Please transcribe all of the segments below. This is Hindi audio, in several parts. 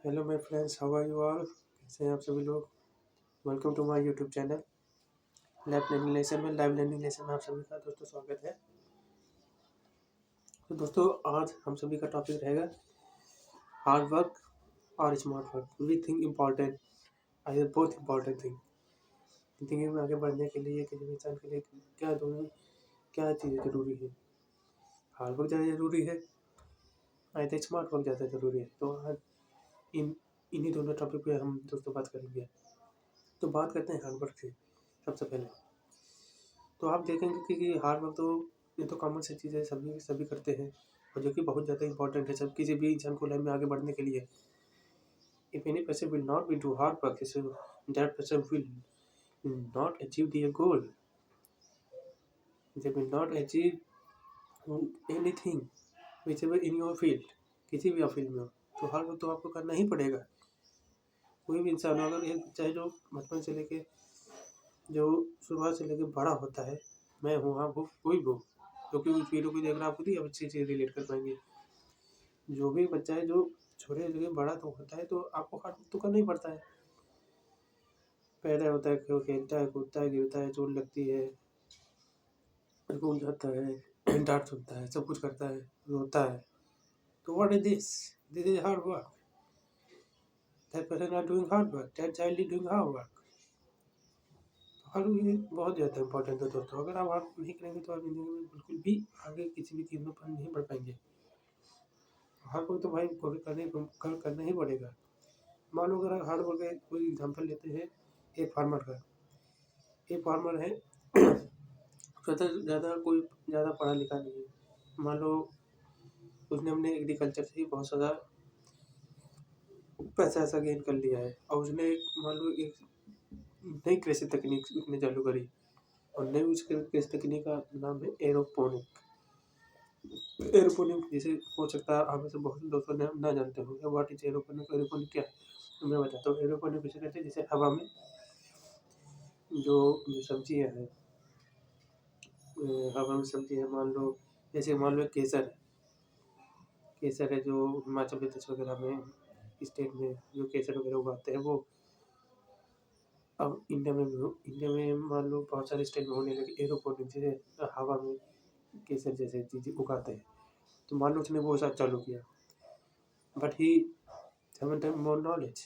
Hello my friends, how are you all? कैसे हैं आप सभी लोग? Welcome to my YouTube channel live learning lesson में आप सभी का दोस्तों स्वागत है। तो दोस्तों आज हम सभी का टॉपिक रहेगा हार्ड वर्क और smart work. We think important I both important thing. जिंदगी में आगे बढ़ने के लिए किसी भी इंसान के लिए क्या चीज़ें ज़रूरी है? हार्ड वर्क ज़्यादा ज़रूरी है, आई थिंक स्मार्ट वर्क ज़्यादा ज़रूरी है। तो आज इन्हीं दोनों टॉपिक पे हम दोस्तों बात करेंगे। तो बात करते हैं हार्ड वर्क से। सबसे पहले तो आप देखेंगे कि हार्ड वर्क तो ये तो कॉमन सी चीज़ है, सभी करते हैं और जो कि बहुत ज़्यादा इंपॉर्टेंट है सब किसी भी इंसान को लाइफ में आगे बढ़ने के लिए। If any person will not be do hard work, that person will not achieve their goal, they will not achieve anything which ever in your field. किसी भी फील्ड में हो तो हार्ड वर्क तो आपको करना ही पड़ेगा। कोई भी इंसान हो, अगर एक चाहे जो बचपन से लेके जो शुरुआत से लेके बड़ा होता है, मैं हूँ, आप हो, कोई भी हो, क्योंकि उस वीडियो को देख रहा आप खुद ही अच्छी चीज़ रिलेट कर पाएंगे। जो भी बच्चा है जो छोटे से लेके बड़ा तो होता है तो आपको हार्ड वर्क तो करना ही पड़ता है। पैदा होता है, खेलता है, कूदता है, गिरता है, चोट लगती है, स्कूल जाता है, डांट सुनता है, सब कुछ करता है, रोता है। तो what is this is hard work. That person are doing hard work, that child is doing hard work. Hard work बहुत ज़्यादा इंपॉर्टेंट है दोस्तों। अगर आप हार्ड नहीं करेंगे तो आप जिंदगी में बिल्कुल भी आगे किसी भी चीज़ में पर नहीं बढ़ पाएंगे। हार्ड वर्क तो भाई करना ही पड़ेगा। मान लो अगर हार्ड वर्क का कोई एग्जांपल लेते हैं, एक फार्मर का। एक फार्मर है ज़्यादा पढ़ा लिखा नहीं है। मान लो उसने अपने एग्रीकल्चर से ही बहुत सारा पैसा ऐसा गेन कर लिया है और उसने मान लो एक नई कृषि तकनीक उसने चालू करी और नई उस कृषि तकनीक का नाम है एरोपोनिक। एरोपोनिक जैसे हो सकता है आप में से बहुत दोस्तों ना जानते होंगे व्हाट इज एरोपोनिक। एरोपोनिक क्या है तो मैं बताता हूँ। एरोपोनिक किसे कहते हैं? जैसे हवा में जो सब्जियाँ हैं, हवा में सब्जियाँ, मान लो केसर है जो हिमाचल प्रदेश वगैरह में स्टेट में जो केसर वगैरह उगाते हैं वो अब इंडिया में मान लो बहुत सारे स्टेट में होने लगे एरोपोनिक, जैसे हवा में केसर जैसे चीज़ें उगाते हैं। तो मान लो उसने वो सब चालू किया, but he haven't more knowledge.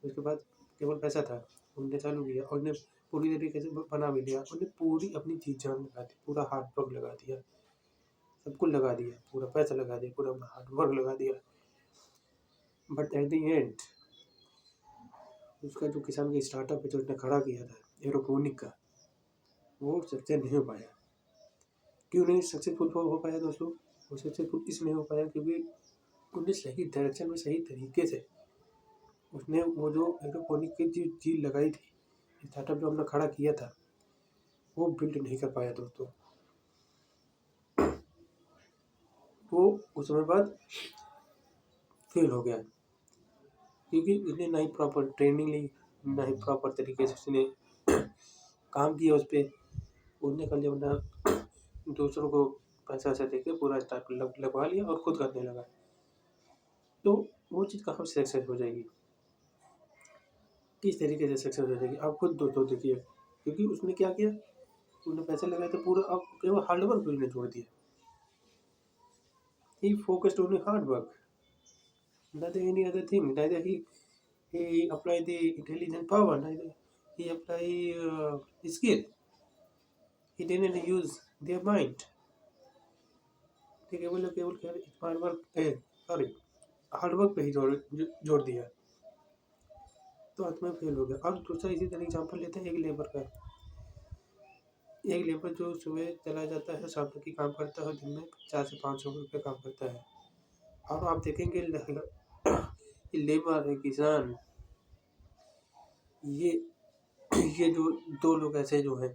उसके बाद केवल पैसा था, उनने चालू किया और उन्हें पूरी तरीके से बना भी लिया। उन्हें पूरी अपनी जी जान लगा दी, पूरा हार्ड वर्क लगा दिया, सब कुछ लगा दिया, पूरा पैसा लगा दिया, पूरा हार्ड वर्क लगा दिया। बट एट द एंड उसका जो किसान का स्टार्टअप है जो उसने खड़ा किया था एरोपोनिक का, वो सक्सेस नहीं हो पाया। क्यों नहीं सक्सेसफुल हो पाया दोस्तों? वो सक्सेसफुल इसलिए हो पाया क्योंकि उन्हें सही डायरेक्शन में सही तरीके से उसने वो जो एरोपोनिक की जो चीज़ लगाई थी, स्टार्टअप जो हमने खड़ा किया था, वो बिल्ड नहीं कर पाया दोस्तों। वो उस समय बाद फेल हो गया क्योंकि उसने ना ही प्रॉपर ट्रेनिंग ली, ना ही प्रॉपर तरीके से उसने काम किया उस पर। उसने कल जब ना दूसरों को पैसा ऐसा देके पूरा स्टार्ट लगवा लिया और खुद करने लगा, तो वो चीज़ कहाँ से सक्सेस हो जाएगी? किस तरीके से सक्सेस हो जाएगी आप खुद दोस्तों देखिए। क्योंकि उसने क्या किया, उसने पैसे लगाए थे पूरा, अब केवल हार्डवर्क पे उसने छोड़ दिया। He focused on hard work, nothing any other thing. Neither he apply the intelligent power, neither he apply skill. He didn't use their mind. केवल हार्डवर्क पे ही जोड़ दिया, तो अंत में फेल हो गया। और दूसरा इसी तरह एग्जाम्पल लेते हैं एक लेबर का। एक लेबर जो सुबह चला जाता है, शाम तक ही काम करता है, दिन में 400 से 500 रुपये काम करता है। और आप देखेंगे लेबर है, किसान, ये जो दो लोग ऐसे जो हैं,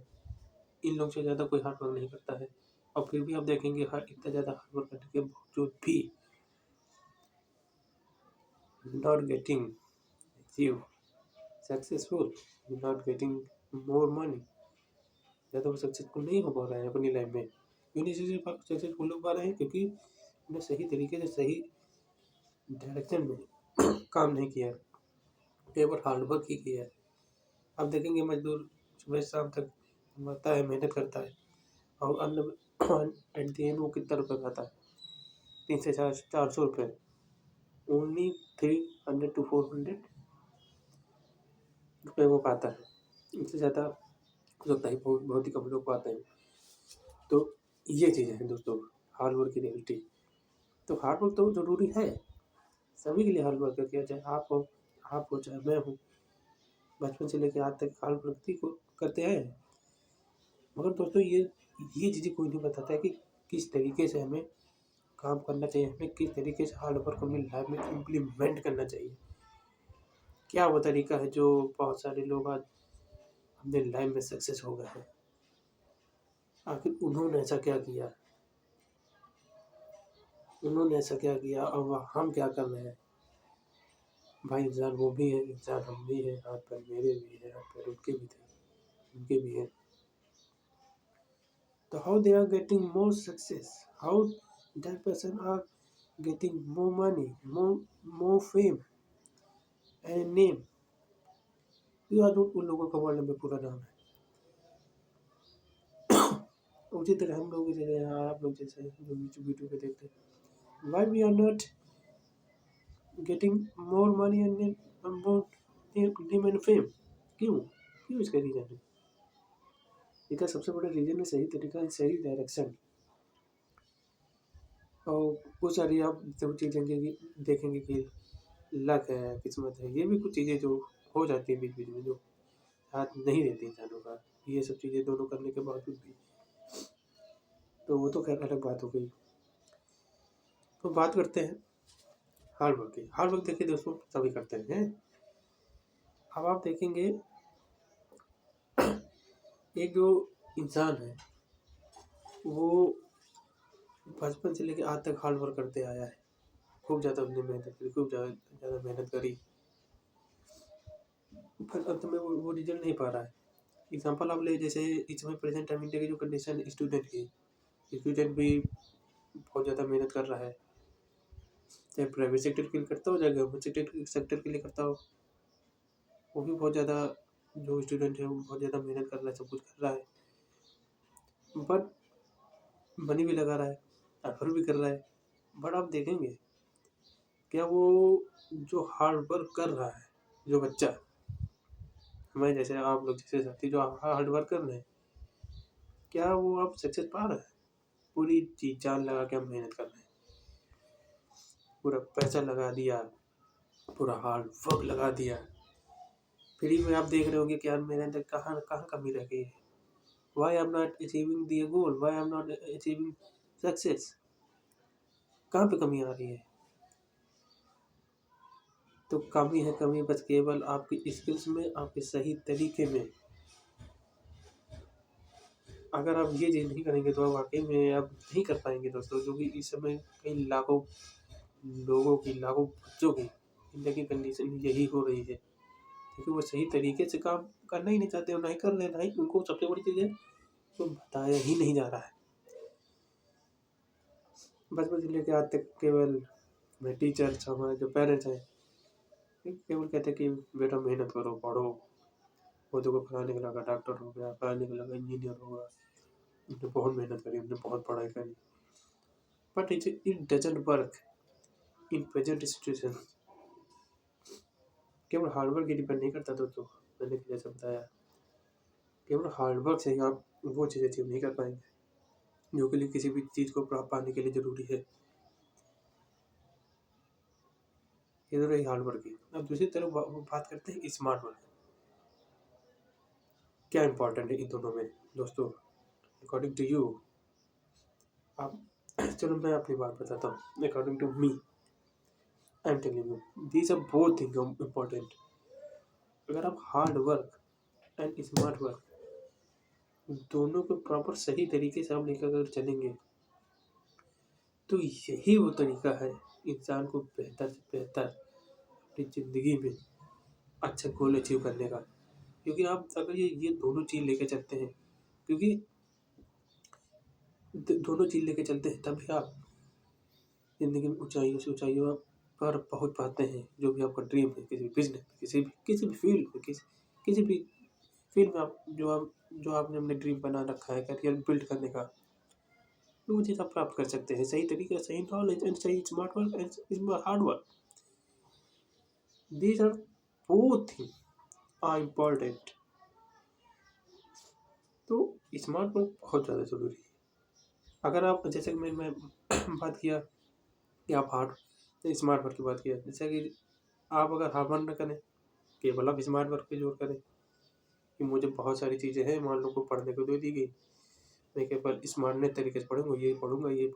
इन लोग से ज़्यादा कोई हार्ड वर्क नहीं करता है। और फिर भी आप देखेंगे इतना ज़्यादा हार्ड वर्क करने के बावजूद भी not getting achieve successful, not getting more money, ज़्यादा वो सक्सेसफुल नहीं हो पा रहे हैं अपनी लाइफ में। क्यों नहीं सक्सेसफुल हो पा रहे हैं? क्योंकि उन्हें सही तरीके से सही डायरेक्शन में काम नहीं किया है, केवल हार्डवर्क ही किया है। आप देखेंगे मजदूर सुबह से शाम तक कमाता है, मेहनत करता है और अन्न एट द एंड वो कितना रुपये खाता है? 300 से 400 रुपये। ओनली 300 to 400 रुपये वो पाता है। इससे ज़्यादा हो सकता है बहुत बहुत ही कम लोग पाते हैं। तो ये चीज़ें हैं दोस्तों, हार्ड वर्क की रियलिटी। तो हार्ड वर्क तो ज़रूरी है, सभी के लिए हार्ड वर्क किया, चाहे आप हो चाहे मैं हूँ। बचपन से लेकर आज तक हार्ड वर्क को करते आए हैं। मगर दोस्तों ये चीज़ें कोई नहीं बताता है कि किस तरीके से हमें काम करना चाहिए, हमें किस तरीके से हार्ड वर्क अपनी लाइफ में इम्प्लीमेंट करना चाहिए। क्या वो तरीका है जो बहुत सारे लोग आज अपने लाइफ में सक्सेस हो गए हैं? आखिर उन्होंने ऐसा क्या किया, और हम क्या कर रहे हैं? भाई इंसान वो भी है, इंसान हम भी हैं, हाथ पैर मेरे भी हैं, हाथ पैर उनके भी थे, उनके भी हैं। तो how they are getting more success, how that person are getting more money, more fame and name. उन लोगों का वर्ल्ड में पूरा नाम है। उसी तरह हम लोग जैसे आप लोग जैसे जो वीडियो पे देखते हैं, why we are not getting more money and more name and fame? क्यों इसका रीजन है? इसका सबसे बड़ा रीजन है सही तरीका, सही डायरेक्शन। और कुछ सारी आप जब चीज़ें देखेंगे कि लक है, किस्मत है, ये भी कुछ चीज़ें जो हो जाती है बीच बीच में, जो हाथ नहीं रहती इंसानों का, ये सब चीज़ें दोनों करने के बावजूद भी। तो वो तो खैर अलग बात हो गई। तो बात करते हैं हार्ड वर्क की। हार्ड वर्क देखिए दोस्तों सभी करते हैं। अब आप देखेंगे एक जो इंसान है वो बचपन से लेकर आज तक हार्ड वर्क करते आया है, खूब ज़्यादा उसने मेहनत करी, खूब ज़्यादा मेहनत करी, पर अंत में वो रिजल्ट नहीं पा रहा है। एग्जाम्पल आप ले, जैसे इस समय प्रेजेंट टाइम इंडिया की जो कंडीशन स्टूडेंट भी बहुत ज़्यादा मेहनत कर रहा है, चाहे प्राइवेट सेक्टर के लिए करता हो चाहे गवर्नमेंट सेक्टर के लिए करता हो, वो भी बहुत ज़्यादा जो स्टूडेंट है वो बहुत ज़्यादा मेहनत कर रहा है, सब कुछ कर रहा है, बट मनी भी लगा रहा है, एफर्ट भी कर रहा है। बट आप देखेंगे क्या वो जो हार्ड वर्क कर रहा है, जो बच्चा हमारे जैसे आप लोग जैसे साथी जो हार्ड वर्क कर रहे हैं, क्या वो आप सक्सेस पा रहे हैं? पूरी चीज जान लगा के हम मेहनत कर रहे हैं, पूरा पैसा लगा दिया, पूरा हार्ड वर्क लगा दिया, फिर भी आप देख रहे होंगे कि यार मेरे अंदर कहाँ कहाँ कमी रह गई है। Why I am not achieving the goal, why I am not achieving success? कहाँ पे कमी आ रही है? तो कमी बस केवल आपकी स्किल्स में, आपके सही तरीके में। अगर आप ये चीज़ नहीं करेंगे तो आप वाकई में आप नहीं कर पाएंगे दोस्तों, क्योंकि इस समय कई लाखों लोगों की, लाखों बच्चों की जिंदगी कंडीशन यही हो रही है, क्योंकि वो सही तरीके से काम करना ही नहीं चाहते, और नहीं कर रहे, नहीं उनको सबसे बड़ी चीज़ है तो बताया ही नहीं जा रहा है। बचपन से लेकर आज तक केवल मैं टीचर्स, हमारे जो पेरेंट्स हैं, केवल कहते हैं कि बेटा मेहनत करो, पढ़ो, वो देखो फलाने का लगा डॉक्टर हो गया, फलाने का लगा इंजीनियर होगा, उसने बहुत मेहनत करी, उसने बहुत पढ़ाई करी, but it doesn't work in present situation. केवल हार्डवर्क ही डिपेंड नहीं करता दोस्तों, मैंने जैसे बताया, केवल हार्डवर्क से ही आप वो चीज़ अचीव नहीं कर पाएंगे जो के लिए किसी भी चीज़ को प्राप्त पाने के लिए ज़रूरी है। ये तो रही हार्डवर्क की। अब दूसरी तरफ बात करते हैं स्मार्ट वर्क। क्या इंपॉर्टेंट है इन दोनों में दोस्तों अकॉर्डिंग टू यू? आप चलो मैं अपनी बात बताता हूँ। According to me I am telling you these are both thing important. अगर आप hard work and smart work दोनों को प्रॉपर सही तरीके से आप लेकर अगर चलेंगे तो यही वो तरीका है इंसान को बेहतर से बेहतर अपनी ज़िंदगी में अच्छा गोल अचीव करने का। क्योंकि आप अगर ये दोनों चीज़ लेके चलते हैं, क्योंकि दोनों चीज़ लेके चलते हैं तभी आप ज़िंदगी में ऊंचाइयों से ऊंचाइयों आप पर पहुँच पाते हैं। जो भी आपका ड्रीम है, किसी भी बिज़नेस में, किसी भी फ़ील्ड में, किसी भी फ़ील्ड में आप जो आपने अपने ड्रीम बना रखा है करियर बिल्ड करने का, तो वो चीज़ आप प्राप्त कर सकते हैं। सही तरीके से, सही नॉलेज एंड सही smart work and hard work. These are both things are important। तो स्मार्ट वर्क बहुत ज़्यादा ज़रूरी है। अगर आप जैसे कि मैं बात किया कि आप स्मार्ट वर्क की बात किया, जैसे कि आप अगर हार्ड वर्क न करें, केवल आप स्मार्ट वर्क पे जोर करें कि मुझे बहुत सारी चीज़ें हैं, मान लो को पढ़ने को दे दी गई, मैं केवल स्मार्टनेस तरीके से पढ़ूँगा, ये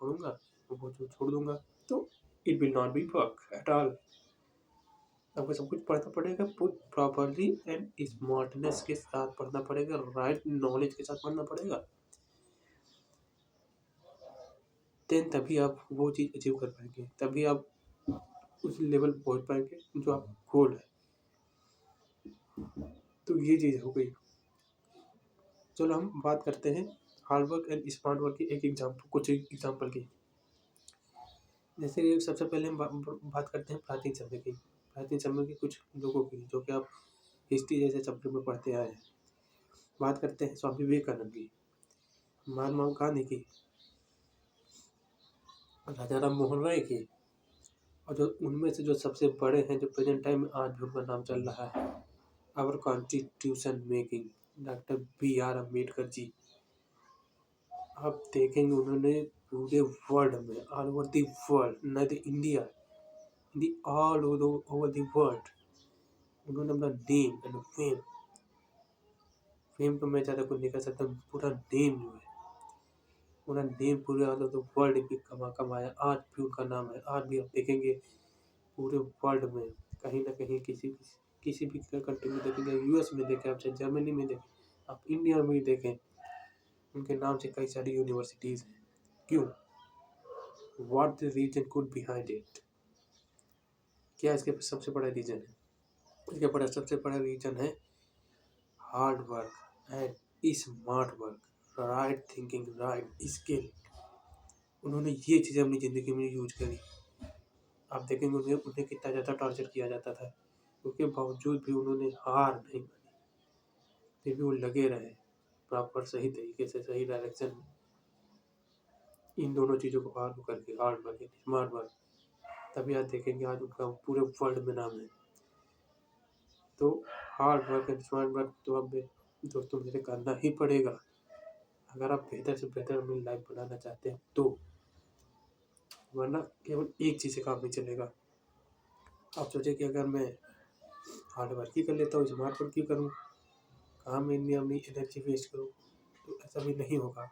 पढ़ूँगा, वो जो छोड़ दूँगा, तो it will not be work at all. आपको सब कुछ पढ़ना पड़ेगा, प्रॉपर्ली एंड स्मार्टनेस के साथ पढ़ना पड़ेगा, राइट नॉलेज के साथ पढ़ना पड़ेगा। देन तभी आप वो चीज़ अचीव कर पाएंगे, तभी आप उस लेवल पहुंच पाएंगे जो आप गोल है। तो ये चीज़ हो गई। चलो हम बात करते हैं hard work and smart work की कुछ एग्जाम्पल की। जैसे कि सबसे पहले हम बात करते हैं प्राचीन समय की कुछ लोगों की, जो कि आप हिस्ट्री जैसे चैप्टर में पढ़ते आए हैं। बात करते हैं स्वामी विवेकानंद की, महात्मा गांधी की, राजा राम मोहन राय की, और जो उनमें से जो सबसे बड़े हैं, जो प्रेजेंट टाइम में आज भी उनका नाम चल रहा है, our constitution making, doctor B R. Ambedkar ji. आप देखेंगे उन्होंने पूरे वर्ल्ड में, ऑल ओवर द वर्ल्ड, न the India, all over the world, उन्होंने अपना नेम एंड फेम तो मैं ज़्यादा कुछ नहीं कर सकता, पूरा नेम जो है, पूरा नेम पूरे ऑल ओवर द वर्ल्ड भी कमाया। आज भी उनका नाम है। आज भी आप देखेंगे पूरे वर्ल्ड में कहीं ना कहीं किसी भी कंट्री में देखेंगे, यूएस में देखें, आप चाहे जर्मनी में देखें, आप इंडिया में देखें, उनके नाम से कई सारी यूनिवर्सिटीज़ हैं। क्यों? What the reason could behind it? क्या इसके सबसे बड़ा रीजन है? इसके सबसे बड़ा रीजन है hard work and smart work, right thinking, right skill. उन्होंने ये चीज़ें अपनी ज़िंदगी में यूज करी। आप देखेंगे उन्हें कितना ज़्यादा टॉर्चर किया जाता था, उसके बावजूद भी उन्होंने हार नहीं मानी, फिर भी वो लगे रहे प्रॉपर सही तरीके से, सही डायरेक्शन में, इन दोनों चीज़ों को फॉलो करके, hard work and smart work. तभी आप देखेंगे आज उनका पूरे वर्ल्ड में नाम है। तो hard work and smart work तो अब दोस्तों मेरे करना ही पड़ेगा, अगर आप बेहतर से बेहतर अपनी लाइफ बनाना चाहते हैं तो, वरना केवल एक चीज़ से काम नहीं चलेगा। आप सोचे कि अगर मैं हार्ड वर्क ही कर लेता हूँ, स्मार्ट वर्क क्यों करूँ, कहाँ मैं अपनी एनर्जी वेस्ट करूँ, तो ऐसा भी नहीं होगा।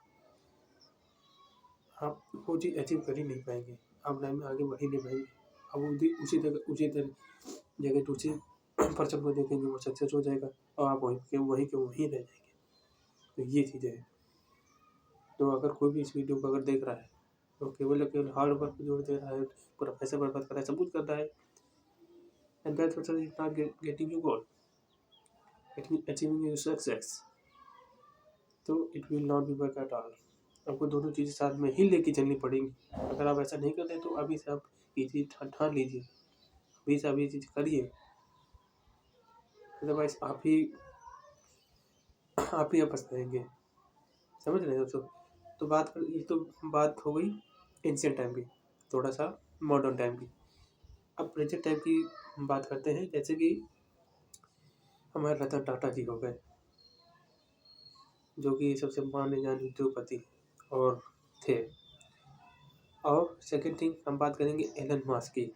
आप वो चीज़ अचीव कर ही नहीं पाएंगे, आप लाइफ में आगे बढ़ ही नहीं पाएंगे। आप उसी जगह दूसरी पर्सन को देखेंगे, वो सक्सेस हो जाएगा और आप वहीं रह जाएंगे। तो ये चीज़ें हैं। तो अगर कोई भी इस वीडियो को अगर देख रहा है तो केवल हार्ड वर्क पे जोर दे रहा है, पूरा पैसा बर्बाद कर रहा है, सब कुछ कर रहा है, and that person is not getting you goal, achieving your success, तो it will not be work at all. आपको दोनों चीज़ें साथ में ही लेके चलनी पड़ेंगी। अगर आप ऐसा नहीं करते तो अभी से आप ये चीज़ ठान लीजिए, अभी से आप ये चीज़ करिए, अदरवाइज आप ही पछताएंगे। समझ रहे हो दोस्तों? तो ये तो बात हो गई एंशिएंट टाइम की, थोड़ा सा मॉडर्न टाइम की। अब प्रेजेंट टाइम की बात करते हैं। जैसे कि हमारे रतन टाटा जी हो गए, जो कि सबसे माने जाने उद्योगपति और थे। और सेकंड थिंग हम बात करेंगे एलन मस्क की,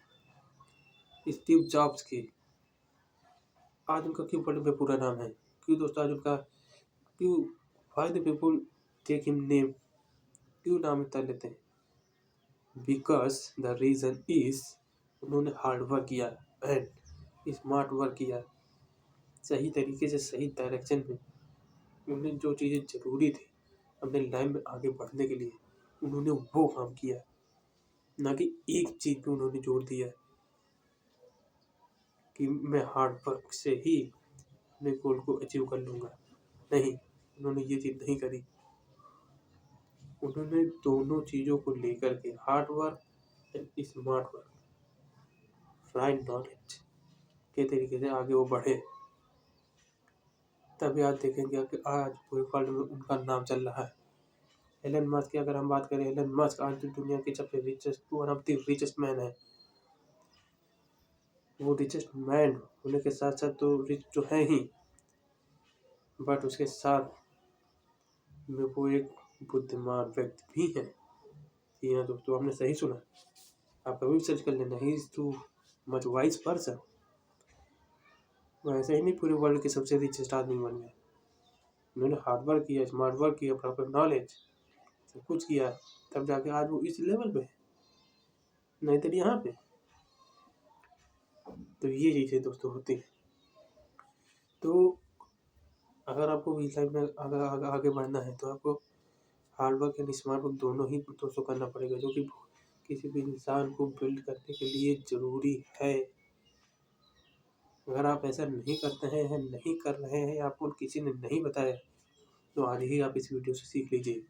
स्टीव जॉब्स की। आज उनका क्यों बड़े पूरा नाम है? क्यों दोस्तों आज उनका क्यों, why the people take him name, क्यों नाम इतना लेते हैं? बिकॉज द रीज़न इज उन्होंने हार्ड वर्क किया एंड स्मार्ट वर्क किया, सही तरीके से, सही डायरेक्शन में। उन्हें जो चीज़ें ज़रूरी थी अपने लाइफ में आगे बढ़ने के लिए, उन्होंने वो काम किया, ना कि एक चीज़ पे उन्होंने जोर दिया कि मैं हार्ड वर्क से ही अपने गोल को अचीव कर लूँगा। नहीं, उन्होंने ये चीज़ नहीं करी। उन्होंने दोनों चीज़ों को लेकर के, hard work and smart work, right knowledge के तरीके से आगे वो बढ़े, तभी आज देखेंगे कि आज पूरे वर्ल्ड में उनका नाम चल रहा है। एलन मस्क की अगर हम बात करें, एलन मस्क आज दुनिया के सबसे richest, one of the richest man है। वो रिचेस्ट मैन होने के साथ साथ तो रिच तो है ही, बट उसके साथ में वो एक बुद्धिमान व्यक्ति भी है। जी हाँ दोस्तों, आपने सही सुना। आप कभी भी सर्च कर लेना, he is too much wise person. वो ऐसे ही नहीं पूरे वर्ल्ड के सबसे रिचेस्ट आदमी बन गए। उन्होंने हार्ड वर्क किया, स्मार्ट वर्क किया, प्रॉपर नॉलेज सब कुछ किया, तब जाके आज वो इस लेवल पे है, नहीं तो यहाँ पे। तो ये चीज़ें दोस्तों होती हैं। तो अगर आपको भी लाइफ में अगर आगे बढ़ना है तो आपको hard work and smart work दोनों ही दोस्तों करना पड़ेगा, जो कि किसी भी इंसान को बिल्ड करने के लिए ज़रूरी है। अगर आप ऐसा नहीं करते हैं या नहीं कर रहे हैं, या आपको किसी ने नहीं बताया, तो आज ही आप इस वीडियो से सीख लीजिए।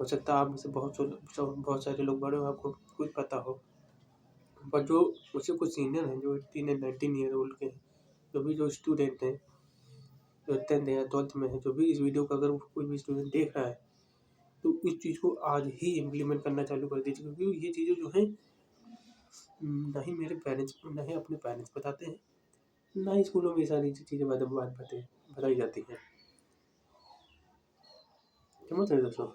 हो सकता है आप में से बहुत सारे लोग बड़े हो, आपको कुछ पता हो, पर जो मुझसे कुछ सीनियर हैं, जो 18 एंड 19 ईयर ओल्ड के हैं, जो स्टूडेंट हैं, जो 10th या 12th में है, जो भी इस वीडियो को अगर कोई भी स्टूडेंट देख रहा है, तो इस चीज़ को आज ही इम्प्लीमेंट करना चालू कर दीजिए। क्योंकि ये चीज़ें जो हैं, ना ही मेरे पेरेंट्स, ना ही अपने पेरेंट्स बताते हैं, ना ही स्कूलों में ये सारी चीज़ें बताई जाती हैं। समझ रहे दोस्तों?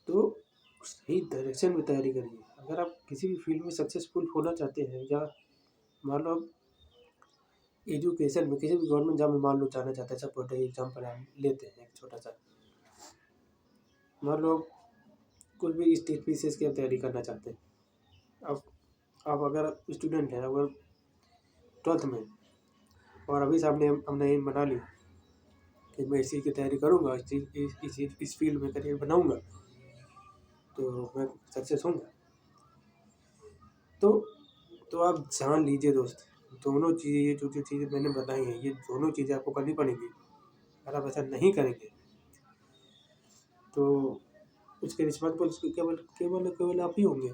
तो सही डायरेक्शन में तैयारी करिए। अगर आप किसी भी फील्ड में सक्सेसफुल होना चाहते हैं, या मान लो एजुकेशन में किसी भी गवर्नमेंट जॉब में मान लो जाना चाहते हैं, सपोज एग्जाम्पल हम लेते हैं एक छोटा सा, मान लो कोई भी स्टेट पीसीएस की तैयारी करना चाहते हैं। अब अगर स्टूडेंट हैं, अगर 12th में, और अभी से हमने एम बना लिया कि मैं इसी की तैयारी करूँगा, इस फील्ड में करियर बनाऊँगा, तो मैं सक्सेस होऊंगा। तो आप जान लीजिए दोस्त, दोनों चीज़ें, ये जो चीज़ें मैंने बताई हैं, ये दोनों चीज़ें आपको करनी पड़ेंगी। अगर आप ऐसा नहीं करेंगे तो उसके रिस्पॉन्सिबल केवल केवल केवल आप ही होंगे।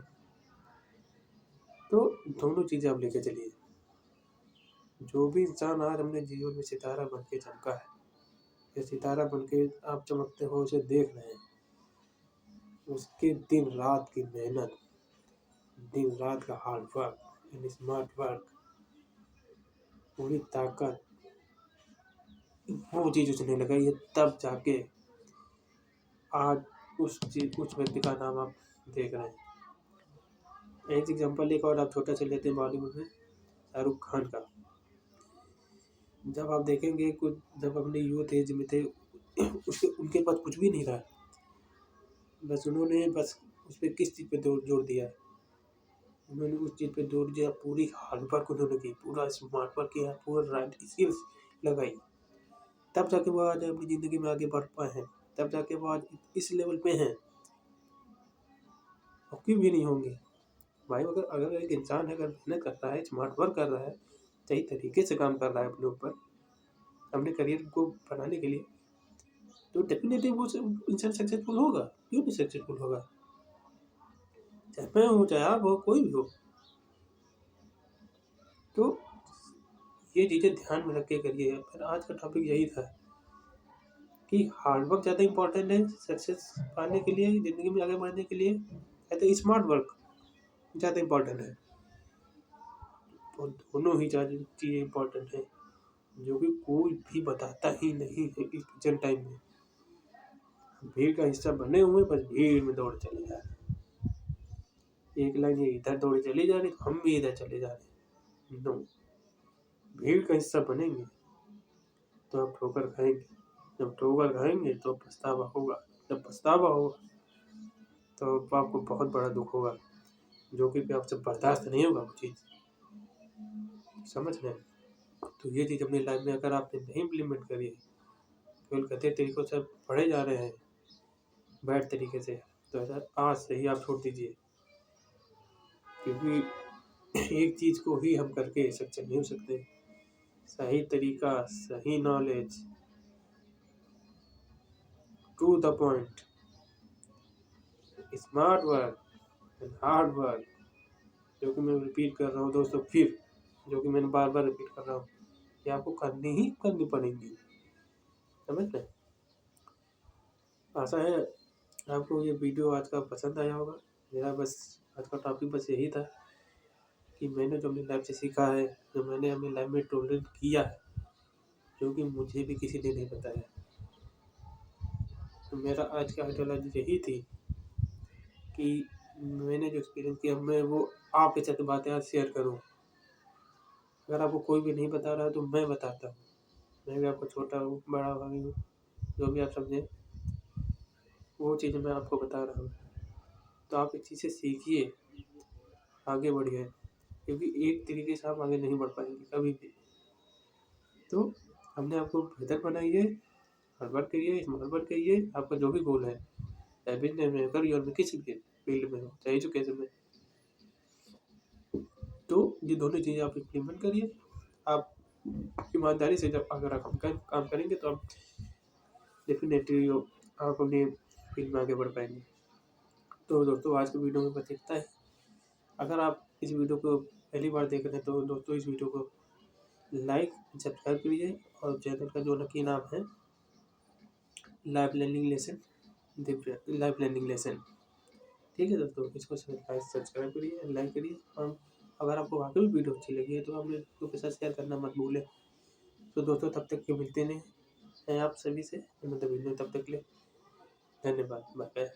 तो दोनों चीज़ें आप लेके चलिए। जो भी इंसान आज अपने जीवन में सितारा बन के चमका है, या सितारा बन के आप चमकते हो उसे देख रहे हैं, उसके दिन रात की मेहनत, दिन रात का hard work and smart work, पूरी ताकत, वो चीज़ उसने लगाई है, तब जाके आज उस व्यक्ति का नाम आप देख रहे हैं। एक एग्जांपल एक और आप छोटा सा लेते हैं, बॉलीवुड में शाहरुख खान का। जब आप देखेंगे जब अपने यूथ एज में थे, उनके पास कुछ भी नहीं रहा, बस उन्होंने उस पर किस चीज़ पे जोर दिया है, उन्होंने उस चीज़ पे जोर दिया, पूरी हार्ड वर्क उन्होंने की, पूरा स्मार्ट वर्क किया, पूरा राइट स्किल्स लगाई, तब जाके वो आज अपनी ज़िंदगी में आगे बढ़ पाए हैं, तब जाके वो आज इस लेवल पे हैं। और क्यों भी नहीं होंगे भाई? अगर एक इंसान है, अगर मेहनत कर रहा है, स्मार्ट वर्क कर रहा है, सही तरीके से काम कर रहा है अपने ऊपर, अपने करियर को बनाने के लिए, तो डेफिनेटली वो इंसान सक्सेसफुल होगा। क्यों नहीं सक्सेसफुल होगा? चाहे मैं हो, चाहे आप हो, कोई भी हो। तो ये चीज़ें ध्यान में रख के करिए। पर आज का टॉपिक यही था कि हार्डवर्क ज़्यादा इम्पोर्टेंट है सक्सेस पाने के लिए, ज़िंदगी में आगे बढ़ने के लिए, या तो स्मार्ट वर्क ज़्यादा इम्पोर्टेंट है। और दोनों ही चीज़ें इम्पोर्टेंट है, जो कि कोई भी बताता ही नहीं है इस प्रेजेंट टाइम में। भीड़ का हिस्सा बने हुए, बस भीड़ में दौड़ चले जा रहे, एक लाइन ये इधर दौड़ चली जा रही, तो हम भी इधर चले जा रहे। नो, भीड़ का हिस्सा बनेंगे तो आप ठोकर खाएंगे, जब ठोकर खाएंगे तो पछतावा होगा, जब पछतावा होगा तो आपको बहुत बड़ा दुख होगा, जो कि आपसे बर्दाश्त नहीं होगा वो चीज़। समझ रहे हैं? तो ये चीज़ अपनी लाइफ में अगर आपने नहीं इम्प्लीमेंट करी है, केवल गधे तरीकों से पढ़े जा रहे हैं बैड तरीके से, तो ऐसा आज से ही आप छोड़ दीजिए। क्योंकि एक चीज़ को ही हम करके सक्षम नहीं हो सकते। सही तरीका, सही knowledge, to the point, smart work and hard work, जो कि मैं रिपीट कर रहा हूँ दोस्तों, फिर जो कि मैंने बार बार रिपीट कर रहा हूँ, ये आपको करनी पड़ेंगी, समझ रहे। आशा है आपको ये वीडियो आज का पसंद आया होगा। मेरा बस आज का टॉपिक बस यही था कि मैंने जो अपनी लाइफ से सीखा है, जो मैंने अपनी लाइफ में टॉलरेट किया है, जो कि मुझे भी किसी ने नहीं बताया। तो मेरा आज का आइडियोलॉजी यही थी कि मैंने जो एक्सपीरियंस किया मैं वो आपके साथ बातें आज शेयर करूँ। अगर आपको कोई भी नहीं बता रहा है तो मैं बताता हूँ। मैं भी आपको छोटा हूँ, बड़ा भाई हूँ, जो भी आप समझें, वो चीज़ें मैं आपको बता रहा हूँ। तो आप इस चीज़ से सीखिए, आगे बढ़िए, क्योंकि एक तरीके से आप आगे नहीं बढ़ पाएंगे कभी भी। तो हमने आपको बेहतर बनाइए, हार्ड वर्क करिए, स्मार्ट वर्क करिए, आपका जो भी गोल है, चाहे बिजनेस में, करियर में, किसी भी फील्ड में हो, चाहे एजुकेशन में, तो ये दोनों चीज़ें आप इम्प्लीमेंट करिए। आप ईमानदारी से जब अगर आप काम करेंगे तो आप डेफिनेटली आप अपनी फील्ड में आगे बढ़ पाएंगे। तो दोस्तों आज की वीडियो में बस इतना है। अगर आप इस वीडियो को पहली बार देख रहे हैं तो दोस्तों इस वीडियो को लाइक सब्सक्राइब करिए, और चैनल का जो लकी नाम है life learning lesson, life learning lesson, ठीक है दोस्तों, इसको सब्सक्राइब करिए, लाइक करिए, और अगर आपको वाकई में वीडियो अच्छी लगी है तो आप लोग के साथ शेयर करना मत भूलें। तो दोस्तों तब तक के मिलते नहीं हैं आप सभी से, मतलब वीडियो, तब तक के लिए धन्यवाद, बाय बाय।